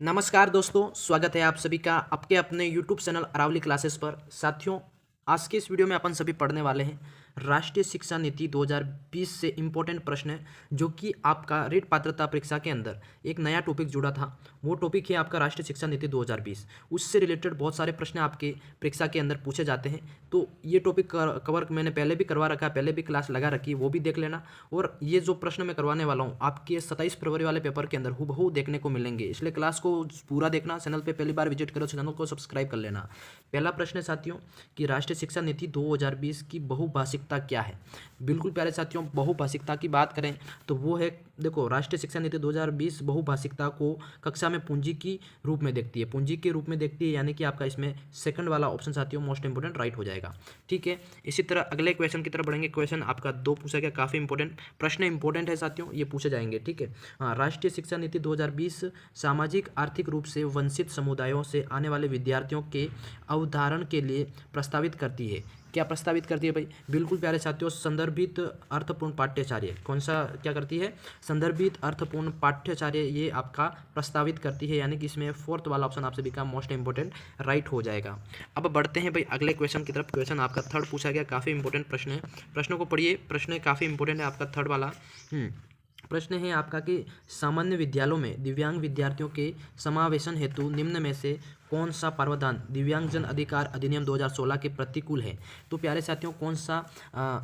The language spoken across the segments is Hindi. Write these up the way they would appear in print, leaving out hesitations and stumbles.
नमस्कार दोस्तों, स्वागत है आप सभी का आपके अपने यूट्यूब चैनल अरावली क्लासेस पर। साथियों, आज के इस वीडियो में अपन सभी पढ़ने वाले हैं राष्ट्रीय शिक्षा नीति 2020 से इम्पोर्टेंट प्रश्न है, जो कि आपका रीट पात्रता परीक्षा के अंदर एक नया टॉपिक जुड़ा था। वो टॉपिक है आपका राष्ट्रीय शिक्षा नीति 2020। उससे रिलेटेड बहुत सारे प्रश्न आपके परीक्षा के अंदर पूछे जाते हैं। तो ये टॉपिक कवर मैंने पहले भी करवा रखा है, पहले भी क्लास लगा रखी है, वो भी देख लेना। और ये जो प्रश्न मैं करवाने वाला हूँ आपके 27 फरवरी वाले पेपर के अंदर हूबहू देखने को मिलेंगे, इसलिए क्लास को पूरा देखना। चैनल पे पहली बार विजिट करो, चैनल को सब्सक्राइब कर लेना। पहला प्रश्न है साथियों कि राष्ट्रीय शिक्षा नीति 2020 की बहुभाषिकता क्या है। बिल्कुल प्यारे साथियों, बहुभाषिकता की बात करें तो वो है, देखो, राष्ट्रीय शिक्षा नीति 2020 बहुभाषिकता को कक्षा में पूंजी की रूप में देखती है, पूंजी के रूप में देखती है, यानी कि आपका इसमें सेकंड वाला ऑप्शन साथियों मोस्ट इंपोर्टेंट राइट हो जाएगा। ठीक है, इसी तरह अगले क्वेश्चन की तरफ बढ़ेंगे। क्वेश्चन आपका 2 पूछा गया, काफ़ी इंपॉर्टेंट प्रश्न, इंपॉर्टेंट है साथियों, ये पूछे जाएंगे। ठीक है, हाँ, राष्ट्रीय शिक्षा नीति 2020 सामाजिक आर्थिक रूप से वंचित समुदायों से आने वाले विद्यार्थियों के अवधारण के लिए प्रस्तावित करती है। क्या प्रस्तावित करती है भाई? बिल्कुल प्यारे साथियों, संदर्भित अर्थपूर्ण पाठ्यचर्या। कौन सा क्या करती है? संदर्भित अर्थपूर्ण पाठ्यचर्या ये आपका प्रस्तावित करती है, यानी कि इसमें फोर्थ वाला ऑप्शन आप सभी का मोस्ट इंपोर्टेंट राइट हो जाएगा। अब बढ़ते हैं भाई अगले क्वेश्चन की तरफ। क्वेश्चन आपका थर्ड पूछा गया, काफ़ी इंपॉर्टेंट प्रश्न है, प्रश्नों को पढ़िए, प्रश्न काफ़ी इंपॉर्टेंट है आपका थर्ड वाला। प्रश्न है आपका कि सामान्य विद्यालयों में दिव्यांग विद्यार्थियों के समावेशन हेतु निम्न में से कौन सा प्रावधान दिव्यांगजन अधिकार अधिनियम 2016 के प्रतिकूल है। तो प्यारे साथियों, कौन सा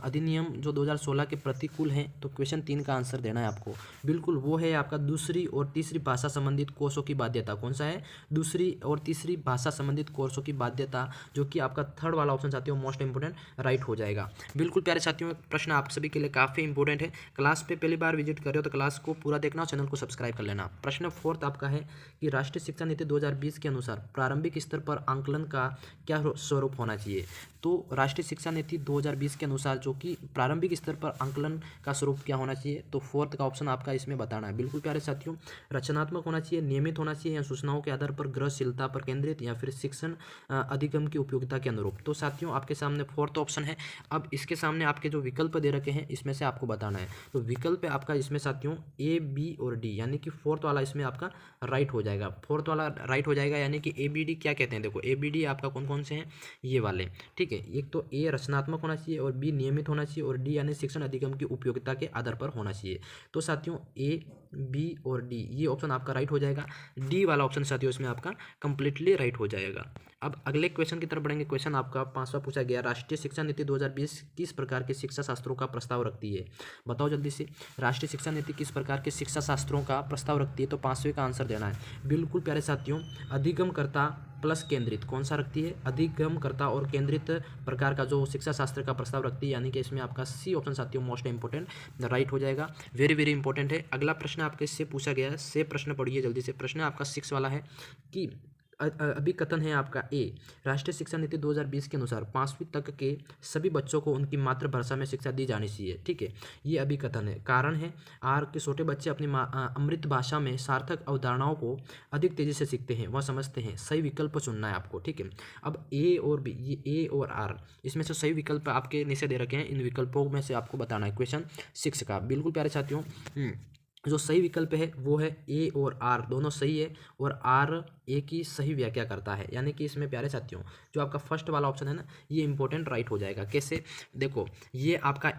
अधिनियम जो 2016 के प्रतिकूल है? तो क्वेश्चन 3 का आंसर देना है आपको। बिल्कुल वो है आपका दूसरी और तीसरी भाषा संबंधित कोर्सों की बाध्यता। कौन सा है? दूसरी और तीसरी भाषा संबंधित कोर्सों की बाध्यता, जो कि आपका थर्ड वाला ऑप्शन साथियों मोस्ट इंपोर्टेंट राइट हो जाएगा। बिल्कुल प्यारे साथियों, प्रश्न आप सभी के लिए काफ़ी इंपॉर्टेंट है। क्लास पे पहली बार विजिट कर रहे हो तो क्लास को पूरा देखना और चैनल को सब्सक्राइब कर लेना। प्रश्न फोर्थ आपका है कि राष्ट्रीय शिक्षा नीति 2020 के अनुसार प्रारंभिक स्तर पर आंकलन का क्या स्वरूप होना चाहिए। तो राष्ट्रीय शिक्षा नीति 2020 के अनुसार जो कि प्रारंभिक स्तर पर आंकलन का स्वरूप क्या होना चाहिए, तो फोर्थ का ऑप्शन आपका इसमें बताना है। बिल्कुल प्यारे साथियों, रचनात्मक होना चाहिए, नियमित होना चाहिए, या सूचनाओं के आधार पर ग्रहशीलता पर केंद्रित, या फिर शिक्षण अधिगम की उपयोगिता के अनुरूप। तो साथियों आपके सामने फोर्थ ऑप्शन है। अब इसके सामने आपके जो विकल्प दे रखे हैं इसमें से आपको बताना है। तो विकल्प है आपका इसमें साथियों ए, बी और डी, यानी कि फोर्थ वाला इसमें आपका राइट हो जाएगा। फोर्थ वाला राइट हो जाएगा, यानी कि ए बी डी क्या कहते हैं, देखो ए बी डी आपका कौन कौन से हैं, ये वाले। ठीक है, एक तो ए रचनात्मक होना चाहिए, और बी नियमित होना चाहिए, और डी यानी शिक्षण अधिगम की उपयोगिता के आधार पर होना चाहिए। तो साथियों ए, बी और डी ये ऑप्शन आपका राइट हो जाएगा। डी वाला ऑप्शन साथियों इसमें आपका कंप्लीटली राइट हो जाएगा। अब अगले क्वेश्चन की तरफ बढ़ेंगे। क्वेश्चन आपका 5वां पूछा गया, राष्ट्रीय शिक्षा नीति 2020 किस प्रकार के शिक्षा शास्त्रों का प्रस्ताव रखती है। बताओ जल्दी से, राष्ट्रीय शिक्षा नीति किस प्रकार के शिक्षा शास्त्रों का प्रस्ताव रखती है। तो 5वें का आंसर देना है। बिल्कुल प्यारे साथियों, अधिगमकर्ता प्लस केंद्रित कौन सा रखती है? अधिगमकर्ता और केंद्रित प्रकार का जो शिक्षा शास्त्र का प्रस्ताव रखती है, यानी कि इसमें आपका सी ऑप्शन साथियों मोस्ट इंपोर्टेंट राइट हो जाएगा। वेरी वेरी इंपॉर्टेंट है। अगला प्रश्न आपके इससे पूछा गया है, से प्रश्न पढ़िए जल्दी से। प्रश्न आपका 6 वाला है कि अभिकथन है आपका ए, राष्ट्रीय शिक्षा नीति 2020 के अनुसार 5वीं तक के सभी बच्चों को उनकी मातृभाषा में शिक्षा दी जानी चाहिए। ठीक है, ये अभिकथन है। कारण है आर के छोटे बच्चे अपनी अमृत भाषा में सार्थक अवधारणाओं को अधिक तेजी से सीखते हैं, वह समझते हैं। सही विकल्प चुनना है आपको। ठीक है, अब ए और बी, ये ए और आर, इसमें से सही विकल्प आपके नीचे दे रखे हैं, इन विकल्पों में से आपको बताना है क्वेश्चन 6 का। बिल्कुल प्यारे साथियों, जो सही विकल्प है वो है ए और आर, दोनों सही है, और आर ए की सही व्याख्या करता है, यानी कि इसमें प्यारे साथियों जो आपका फर्स्ट वाला ऑप्शन है ना, ये इंपॉर्टेंट राइट हो जाएगा। कैसे? देखो, ये आपका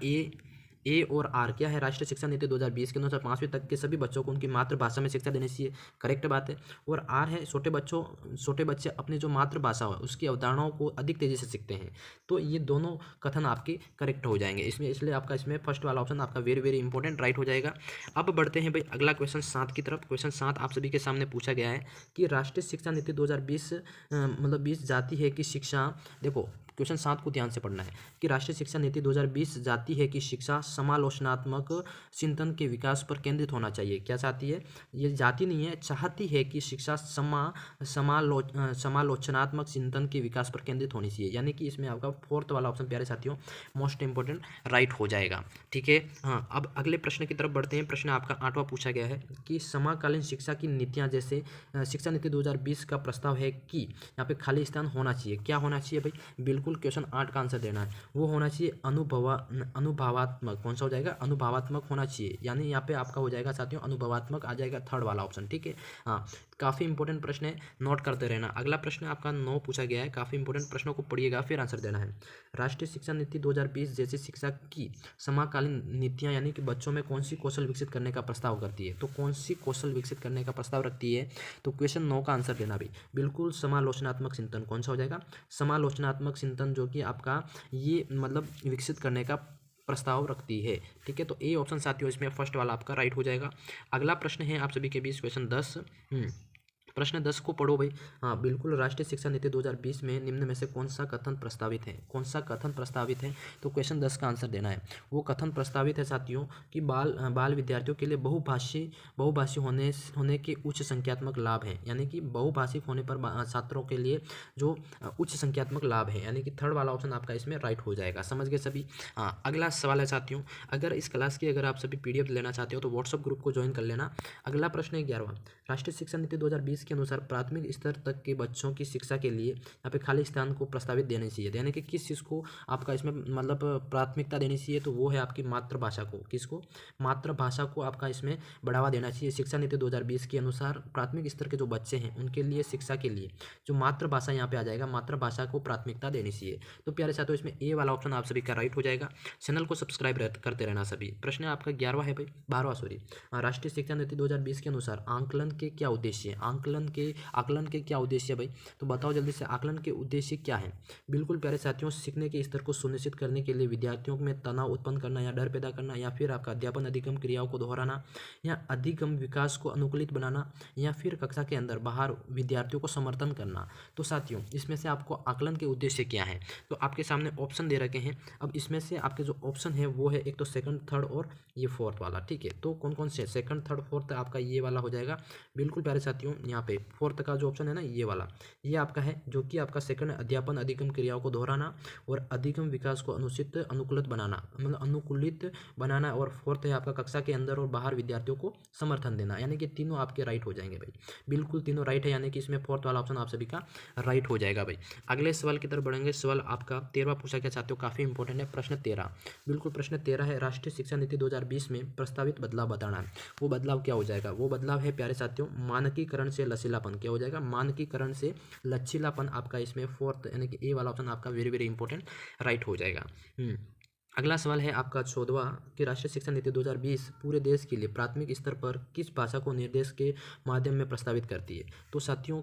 ए और आर क्या है, राष्ट्रीय शिक्षा नीति 2020 के अनुसार 5वीं तक के सभी बच्चों को उनकी मातृभाषा में शिक्षा देनी चाहिए, करेक्ट बात है। और आर है छोटे बच्चे अपनी जो मातृभाषा है उसकी अवधारणाओं को अधिक तेजी से सीखते हैं। तो ये दोनों कथन आपके करेक्ट हो जाएंगे इसमें, इसलिए आपका इसमें फर्स्ट वाला ऑप्शन आपका वेरी वेरी इंपॉर्टेंट राइट हो जाएगा। अब बढ़ते हैं भाई अगला क्वेश्चन 7 की तरफ। क्वेश्चन 7 आप सभी के सामने पूछा गया है कि राष्ट्रीय शिक्षा नीति 2020 मतलब 20 जाती है कि शिक्षा, देखो क्वेश्चन 7 को ध्यान से पढ़ना है कि राष्ट्रीय शिक्षा नीति 2020 जाती है कि शिक्षा समालोचनात्मक चिंतन के विकास पर केंद्रित होना चाहिए। क्या चाहती है? ये जाती नहीं है, चाहती है कि शिक्षा समालोचनात्मक चिंतन के विकास पर केंद्रित होनी चाहिए, यानी कि इसमें आपका फोर्थ वाला ऑप्शन प्यारे साथियों मोस्ट इंपोर्टेंट राइट हो जाएगा। ठीक है, हाँ, अब अगले प्रश्न की तरफ बढ़ते हैं। प्रश्न आपका 8वां पूछा गया है कि समकालीन शिक्षा की नीतियाँ, जैसे शिक्षा नीति 2020 का प्रस्ताव है कि यहाँ पे खाली स्थान होना चाहिए। क्या होना चाहिए भाई? बिल्कुल बिल्कुल क्वेश्चन 8 का आंसर देना है। वो होना चाहिए अनुभवात्मक। कौन सा हो जाएगा? अनुभवात्मक होना चाहिए, यानी यहाँ पे आपका हो जाएगा साथियों अनुभवात्मक आ जाएगा, थर्ड वाला ऑप्शन। ठीक है, हाँ, काफ़ी इंपॉर्टेंट प्रश्न है, नोट करते रहना। अगला प्रश्न आपका 9 पूछा गया है, काफ़ी इंपॉर्टेंट प्रश्नों को पढ़िएगा फिर आंसर देना है। राष्ट्रीय शिक्षा नीति 2020 जैसी शिक्षा की समकालीन नीतियां यानी कि बच्चों में कौन सी कौशल विकसित करने का प्रस्ताव करती है? तो कौन सी कौशल विकसित करने का प्रस्ताव रखती है? तो क्वेश्चन 9 का आंसर देना भी बिल्कुल समालोचनात्मक चिंतन। कौन सा हो जाएगा? समालोचनात्मक चिंतन, जो कि आपका ये मतलब विकसित करने का प्रस्ताव रखती है। ठीक है, तो ए ऑप्शन साथियों इसमें फर्स्ट वाला आपका राइट हो जाएगा। अगला प्रश्न है आप सभी के बीच क्वेश्चन 10। प्रश्न 10 को पढ़ो भाई। हाँ बिल्कुल, राष्ट्रीय शिक्षा नीति 2020 में निम्न में से कौन सा कथन प्रस्तावित है? कौन सा कथन प्रस्तावित है? तो क्वेश्चन 10 का आंसर देना है। वो कथन प्रस्तावित है साथियों कि बाल विद्यार्थियों के लिए बहुभाषी होने के उच्च संख्यात्मक लाभ हैं, यानी कि बहुभाषिक होने पर छात्रों के लिए जो उच्च संख्यात्मक लाभ है, यानी कि थर्ड वाला ऑप्शन आपका इसमें राइट हो जाएगा। समझ गए सभी? हाँ, अगला सवाल है साथियों, अगर इस क्लास की अगर आप सभी PDF लेना चाहते हो तो व्हाट्सअप ग्रुप को ज्वाइन कर लेना। अगला प्रश्न है 11वां। राष्ट्रीय शिक्षा नीति 2020 के अनुसार प्राथमिक स्तर तक के बच्चों की शिक्षा के लिए यहाँ पे खाली स्थान को प्रस्तावित देनी चाहिए, यानी कि किस चीज़ को आपका इसमें मतलब प्राथमिकता देनी चाहिए? तो वो है आपकी मातृभाषा को। किसको? मातृभाषा को आपका इसमें बढ़ावा देना चाहिए। शिक्षा नीति 2020 के अनुसार प्राथमिक स्तर के जो बच्चे हैं उनके लिए शिक्षा के लिए जो मातृभाषा यहाँ पे आ जाएगा, मातृभाषा को प्राथमिकता देनी चाहिए। तो प्यारे साथियों इसमें ए वाला ऑप्शन आप सभी का राइट हो जाएगा। चैनल को सब्सक्राइब करते रहना सभी। प्रश्न आपका 11वां है भाई, 12वां सॉरी। राष्ट्रीय शिक्षा नीति 2020 के अनुसार आकलन के क्या उद्देश्य हैं? आकलन के क्या उद्देश्य है भाई? तो बताओ जल्दी से, आकलन के उद्देश्य क्या है? बिल्कुल प्यारे साथियों, सीखने के स्तर को सुनिश्चित करने के लिए विद्यार्थियों में तनाव उत्पन्न करना या डर पैदा करना, या फिर आपका अध्यापन अधिगम क्रियाओं को दोहराना, या अधिगम विकास को अनुकूलित बनाना, या फिर कक्षा के अंदर बाहर विद्यार्थियों को समर्थन करना। तो साथियों इसमें से आपको आकलन के उद्देश्य क्या है? तो आपके सामने ऑप्शन दे रखे हैं। अब इसमें से आपके जो ऑप्शन है वो है एक तो सेकंड, थर्ड और ये फोर्थ वाला। ठीक है, तो कौन कौन से? सेकंड, थर्ड, फोर्थ आपका ये वाला हो जाएगा। बिल्कुल प्यारे साथियों, यहाँ पे फोर्थ का जो ऑप्शन है ना ये वाला, ये आपका है, जो कि आपका सेकंड अध्यापन अधिगम क्रियाओं को दोहराना और अधिगम विकास को अनुकूलित बनाना, मतलब अनुकूलित बनाना, और फोर्थ है आपका कक्षा के अंदर और बाहर विद्यार्थियों को समर्थन देना, यानी कि तीनों आपके राइट हो जाएंगे भाई। बिल्कुल तीनों राइट है, यानी कि इसमें फोर्थ वाला ऑप्शन आप सभी का राइट हो जाएगा भाई। अगले सवाल की तरफ बढ़ेंगे। सवाल आपका 13वां पूछा गया साथियों, काफी इंपॉर्टेंट है। प्रश्न 13, बिल्कुल प्रश्न 13 है, राष्ट्रीय शिक्षा नीति 2020 में प्रस्तावित बदलाव बताना है। वो बदलाव क्या हो जाएगा? वो बदलाव है प्यारे साथियों मानकीकरण से लचीलापन। क्या हो जाएगा? मानकीकरण से लचीलापन आपका इसमें फोर्थ, यानी कि ए वाला ऑप्शन आपका वेरी वेरी इंपॉर्टेंट राइट हो जाएगा। अगला सवाल है आपका 14वां कि राष्ट्रीय शिक्षा नीति 2020 पूरे देश के लिए प्राथमिक स्तर पर किस भाषा को निर्देश के माध्यम में प्रस्तावित करती है? तो साथियों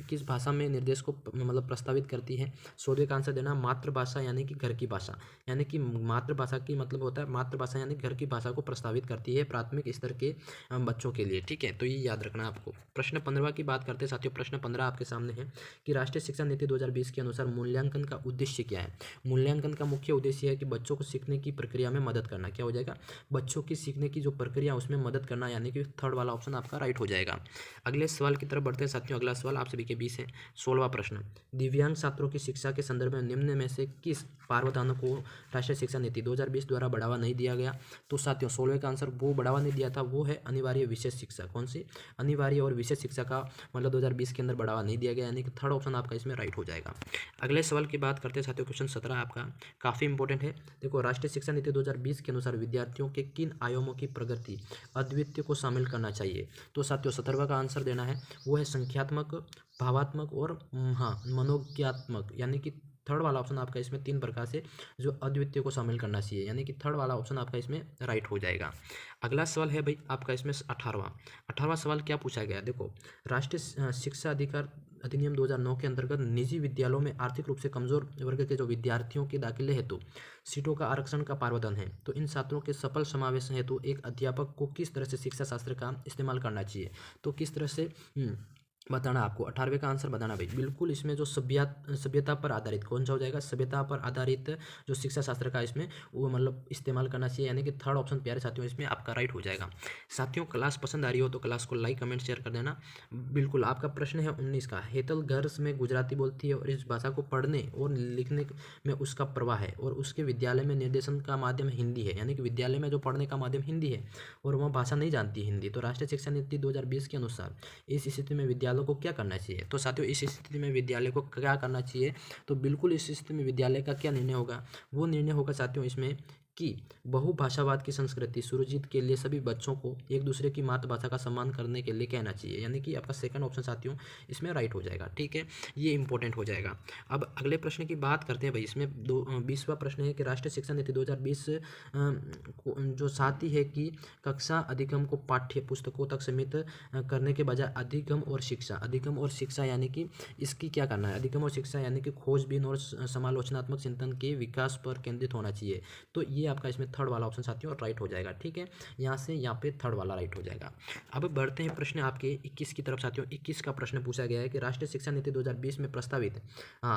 किस भाषा में निर्देश को मतलब प्रस्तावित करती है? 14वें का आंसर देना मातृभाषा, यानी कि घर की भाषा, यानी कि मातृभाषा की मतलब होता है मातृभाषा, यानी घर की भाषा को प्रस्तावित करती है प्राथमिक स्तर के बच्चों के लिए। ठीक है, तो ये याद रखना आपको। प्रश्न 15 की बात करते हैं साथियों। प्रश्न 15 आपके सामने है कि राष्ट्रीय शिक्षा नीति 2020 के अनुसार मूल्यांकन का उद्देश्य क्या है? मूल्यांकन का मुख्य उद्देश्य है कि बच्चों को सीखने की प्रक्रिया में मदद करना। क्या हो जाएगा? बच्चों की सीखने की जो प्रक्रिया उसमें मदद करना, यानी कि थर्ड वाला ऑप्शन आपका राइट हो जाएगा। अगले सवाल की तरफ बढ़ते हैं साथियों। अगला सवाल आप सभी के बीच है 16वां प्रश्न, दिव्यांग छात्रों की शिक्षा के संदर्भ में निम्न में से किस प्रावधान को राष्ट्रीय शिक्षा नीति 2020 द्वारा बढ़ावा नहीं दिया गया? तो साथियों 16वें का आंसर वो बढ़ावा नहीं दिया था, वो है अनिवार्य विशेष शिक्षा। कौन सी? अनिवार्य और विशेष शिक्षा का मतलब 2020 के अंदर बढ़ावा नहीं दिया गया, यानी कि थर्ड ऑप्शन आपका इसमें राइट हो जाएगा। अगले सवाल की बात करते हैं साथियों। क्वेश्चन 17 आपका काफी इंपॉर्टेंट है। देखो, राष्ट्रीय शिक्षा नीति 2020 के अनुसार विद्यार्थियों के किन आयामों की प्रगति अद्वितीय को शामिल करना चाहिए? तो साथियों 17वां का आंसर देना है, वो है संख्यात्मक, भावात्मक और मनोज्ञात्मक, यानी कि थर्ड वाला ऑप्शन आपका इसमें 3 प्रकार से जो अद्वितीय को शामिल करना चाहिए, यानी कि थर्ड वाला ऑप्शन आपका इसमें राइट हो जाएगा। अगला सवाल है भाई आपका इसमें 18वां सवाल क्या पूछा गया? देखो, राष्ट्रीय शिक्षा अधिकार अधिनियम 2009 के अंतर्गत निजी विद्यालयों में आर्थिक रूप से कमजोर वर्ग के जो विद्यार्थियों के दाखिले हेतु सीटों का आरक्षण का प्रावधान है। तो इन छात्रों के सफल समावेश हेतु एक अध्यापक को किस तरह से शिक्षा शास्त्र का इस्तेमाल करना चाहिए? तो किस तरह से बताना आपको। 18वें का आंसर बताना भाई। बिल्कुल इसमें जो सभ्यता पर आधारित, कौन सा हो जाएगा? सभ्यता पर आधारित जो शिक्षा शास्त्र का इसमें वो मतलब इस्तेमाल करना चाहिए, यानी कि थर्ड ऑप्शन प्यारे साथियों इसमें आपका राइट हो जाएगा। साथियों क्लास पसंद आ रही हो तो क्लास को लाइक कमेंट शेयर कर देना। बिल्कुल आपका प्रश्न है 19 का, हेतल घर में गुजराती बोलती है और इस भाषा को पढ़ने और लिखने में उसका प्रवाह है और उसके विद्यालय में निर्देशन का माध्यम हिंदी है, यानी कि विद्यालय में जो पढ़ने का माध्यम हिंदी है और वह भाषा नहीं जानती हिंदी। तो राष्ट्रीय शिक्षा नीति 2020 के अनुसार इस स्थिति में विद्यालय विद्यालय को क्या करना चाहिए। तो साथियों इस स्थिति में विद्यालय को क्या करना चाहिए, तो बिल्कुल इस स्थिति में विद्यालय का क्या निर्णय होगा, वो निर्णय होगा साथियों इसमें कि बहुभाषावाद की संस्कृति सुरक्षित के लिए सभी बच्चों को एक दूसरे की मातृभाषा का सम्मान करने के लिए कहना चाहिए, यानी कि आपका सेकंड ऑप्शन साथियों इसमें राइट हो जाएगा। ठीक है, ये इंपॉर्टेंट हो जाएगा। अब अगले प्रश्न की बात करते हैं भाई। इसमें 20वां प्रश्न है कि राष्ट्रीय शिक्षा नीति 2020 जो साथी है कि कक्षा अधिगम को पाठ्य पुस्तकों तक सीमित करने के बजाय अधिगम और शिक्षा यानी कि इसकी क्या करना है, अधिगम और शिक्षा यानी कि खोजबीन और समालोचनात्मक चिंतन के विकास पर केंद्रित होना चाहिए। तो ये आपका इसमें थर्ड वाला ऑप्शन साथियों राइट हो जाएगा। ठीक है, यहाँ से यहाँ पे थर्ड वाला राइट हो जाएगा। अब बढ़ते हैं प्रश्न आपके 21 की तरफ साथियों। 21 का प्रश्न पूछा गया है कि राष्ट्रीय शिक्षा नीति 2020 में प्रस्तावित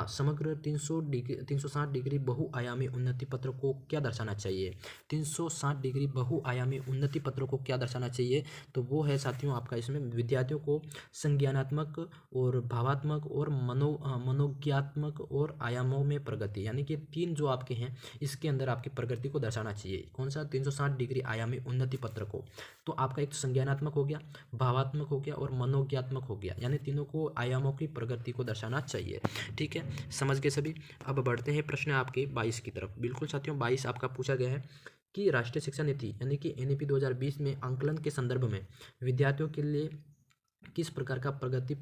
समग्र 360 डिग्री बहुआयामी उन्नति पत्र को क्या दर्शाना चाहिए। 360 डिग्री बहुआयामी उन्नति पत्र को क्या दर्शाना चाहिए, तो वो है साथियों आपका इसमें विद्यार्थियों को संज्ञानात्मक और भावात्मक और मनोज्ञात्मक और आयामों में प्रगति, यानी कि 3 जो आपके हैं इसके अंदर आपकी प्रगति को दर्शाना चाहिए। कौन सा 360 डिग्री आयामी उन्नति पत्र को, तो आपका एक तो संज्ञानात्मक हो गया, भावात्मक हो गया और मनोज्ञात्मक हो गया, यानी तीनों को आयामों की प्रगति को दर्शाना चाहिए। ठीक है, समझ गए सभी। अब बढ़ते हैं प्रश्न आपके 22 की तरफ। बिल्कुल साथियों 22 आपका पूछा गया है कि राष्ट्रीय शिक्षा नीति यानी कि एनईपी 2020 में आंकलन के संदर्भ में विद्यार्थियों के लिए किस प्रकार का प्रगति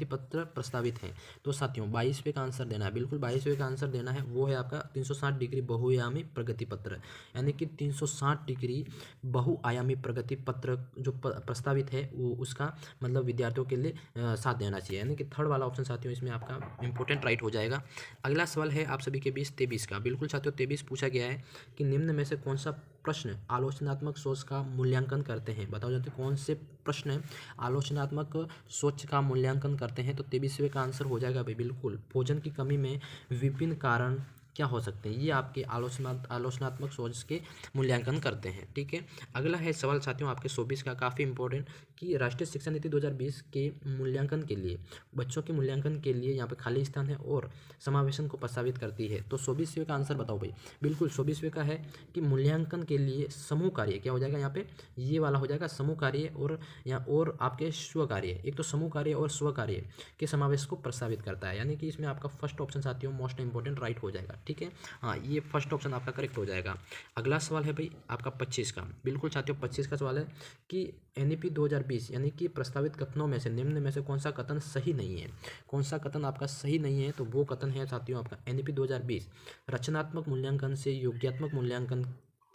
पत्र प्रस्तावित है। तो साथियों 22वें का आंसर देना है, बिल्कुल 22वें का आंसर देना है, वो है आपका 360 डिग्री बहुआयामी प्रगति पत्र, यानी कि 360 डिग्री बहुआयामी प्रगति पत्र जो प्रस्तावित है वो उसका मतलब विद्यार्थियों के लिए साथ देना चाहिए, यानी कि थर्ड वाला ऑप्शन साथियों इसमें आपका इंपॉर्टेंट राइट हो जाएगा। अगला सवाल है आप सभी के बीच 23 का। बिल्कुल साथियों 23 पूछा गया है कि निम्न में से कौन सा प्रश्न आलोचनात्मक सोच का मूल्यांकन करते हैं। बताओ जाते कौन से प्रश्न आलोचनात्मक सोच का मूल्यांकन करते हैं। तो 23वें का आंसर हो जाएगा भाई बिल्कुल भोजन की कमी में विभिन्न कारण क्या हो सकते हैं, ये आपके आलोचनात्मक सोच के मूल्यांकन करते हैं। ठीक है, अगला है सवाल साथियों आपके 24 का, काफ़ी इंपॉर्टेंट कि राष्ट्रीय शिक्षा नीति 2020 के मूल्यांकन के लिए बच्चों के मूल्यांकन के लिए यहाँ पे खाली स्थान है और समावेशन को प्रस्तावित करती है। तो 24वें का आंसर बताओ भाई। बिल्कुल 24वें का है कि मूल्यांकन के लिए समूह कार्य क्या हो जाएगा, यहाँ पे ये वाला हो जाएगा समूह कार्य और आपके स्व कार्य। एक तो समूह कार्य और स्व कार्य के समावेश को प्रस्तावित करता है, यानी कि इसमें आपका फर्स्ट ऑप्शन साथियों मोस्ट इंपॉर्टेंट राइट हो जाएगा। ठीक है, हाँ ये फर्स्ट ऑप्शन आपका करेक्ट हो जाएगा। अगला सवाल है भाई आपका 25 का। बिल्कुल साथियों 25 का सवाल है कि एनईपी 2020 यानी कि प्रस्तावित कथनों में से निम्न में से कौन सा कथन सही नहीं है। कौन सा कथन आपका सही नहीं है, तो वो कथन है साथियों आपका एनईपी 2020 रचनात्मक मूल्यांकन से योग्यात्मक मूल्यांकन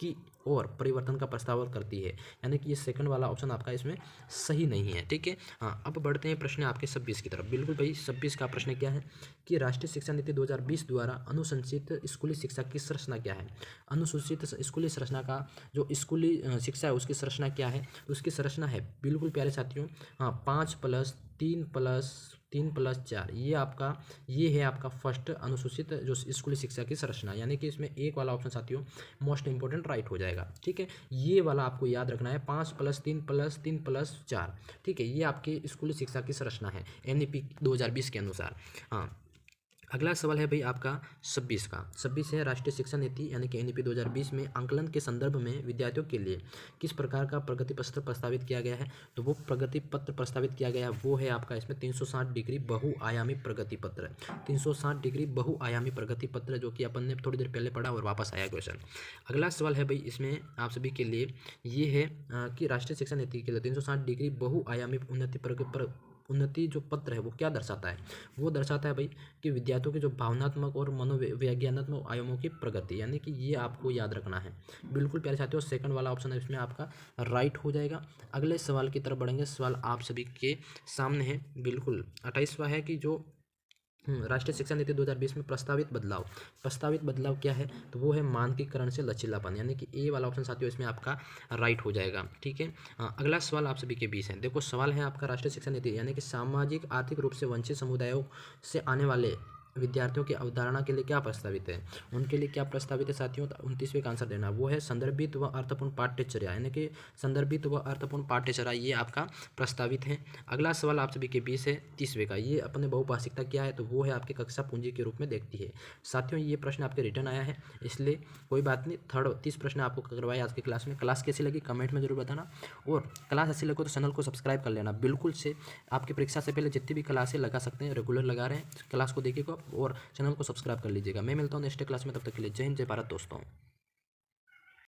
की और परिवर्तन का प्रस्ताव करती है, यानी कि ये सेकंड वाला ऑप्शन आपका इसमें सही नहीं है। ठीक है, हाँ अब बढ़ते हैं प्रश्न आपके 26 की तरफ। बिल्कुल भाई 26 का प्रश्न क्या है कि राष्ट्रीय शिक्षा नीति 2020 द्वारा अनुशंसित स्कूली शिक्षा की संरचना क्या है। अनुसूचित स्कूली संरचना का जो स्कूली शिक्षा है उसकी संरचना क्या है, उसकी संरचना है बिल्कुल प्यारे साथियों हाँ 5+3+3+4 ये है आपका फर्स्ट अनुसूचित जो स्कूली शिक्षा की संरचना, यानी कि इसमें एक वाला ऑप्शन साथियों मोस्ट इंपॉर्टेंट राइट हो जाएगा। ठीक है, ये वाला आपको याद रखना है 5+3+3+4। ठीक है, ये आपकी स्कूली शिक्षा की संरचना है एनईपी 2020 के अनुसार। हाँ अगला सवाल है भाई आपका 26 का। 26 है राष्ट्रीय शिक्षा नीति यानी कि एनईपी 2020 में आंकलन के संदर्भ में विद्यार्थियों के लिए किस प्रकार का प्रगति पत्र प्रस्तावित किया गया है। तो वो प्रगति पत्र प्रस्तावित किया गया है वो है आपका इसमें 360 डिग्री बहुआयामी प्रगति पत्र। 360 डिग्री बहुआयामी प्रगति पत्र जो कि अपन ने थोड़ी देर पहले पढ़ा और वापस आया क्वेश्चन। अगला सवाल है भाई इसमें आप सभी के लिए ये है कि राष्ट्रीय शिक्षा नीति के लिए 360 डिग्री बहुआयामी उन्नति जो पत्र है वो क्या दर्शाता है। वो दर्शाता है भाई कि विद्यार्थियों के जो भावनात्मक और मनोवैज्ञानात्मक आयामों की प्रगति, यानी कि ये आपको याद रखना है। बिल्कुल प्यारे साथियों सेकंड वाला ऑप्शन है इसमें आपका राइट हो जाएगा। अगले सवाल की तरफ बढ़ेंगे। सवाल आप सभी के सामने है बिल्कुल 28वां है कि जो राष्ट्रीय शिक्षा नीति 2020 में प्रस्तावित बदलाव क्या है, तो वो है मानकीकरण से लचीलापन, यानी कि ए वाला ऑप्शन साथियों इसमें आपका राइट हो जाएगा। ठीक है, अगला सवाल आप सभी के बीच है। देखो सवाल है आपका राष्ट्रीय शिक्षा नीति यानी कि सामाजिक आर्थिक रूप से वंचित समुदायों से आने वाले विद्यार्थियों की अवधारणा के लिए क्या प्रस्तावित है? उनके लिए क्या प्रस्तावित है साथियों? 29वें का आंसर देना, वो है संदर्भित व अर्थपूर्ण पाठ्यचर्या, यानी कि संदर्भित व अर्थपूर्ण पाठ्यचर्या ये आपका प्रस्तावित है। अगला सवाल आप सभी के बीच है 30वें का, ये अपने बहुभाषिकता क्या है, तो वो है आपकी कक्षा पूंजी के रूप में देखती है। साथियों ये प्रश्न आपके रिटर्न आया है, इसलिए कोई बात नहीं, 30 प्रश्न आपको करवाए आज की क्लास में। क्लास कैसी लगी कमेंट में जरूर बताना, और क्लास अच्छी लगे तो चैनल को सब्सक्राइब कर लेना बिल्कुल से। आपकी परीक्षा से पहले जितनी भी क्लासें लगा सकते हैं रेगुलर लगा रहे हैं, क्लास को देखिएगा और चैनल को सब्सक्राइब कर लीजिएगा। मैं मिलता हूँ नेक्स्ट क्लास में, तब तक के लिए जय हिंद जय भारत दोस्तों।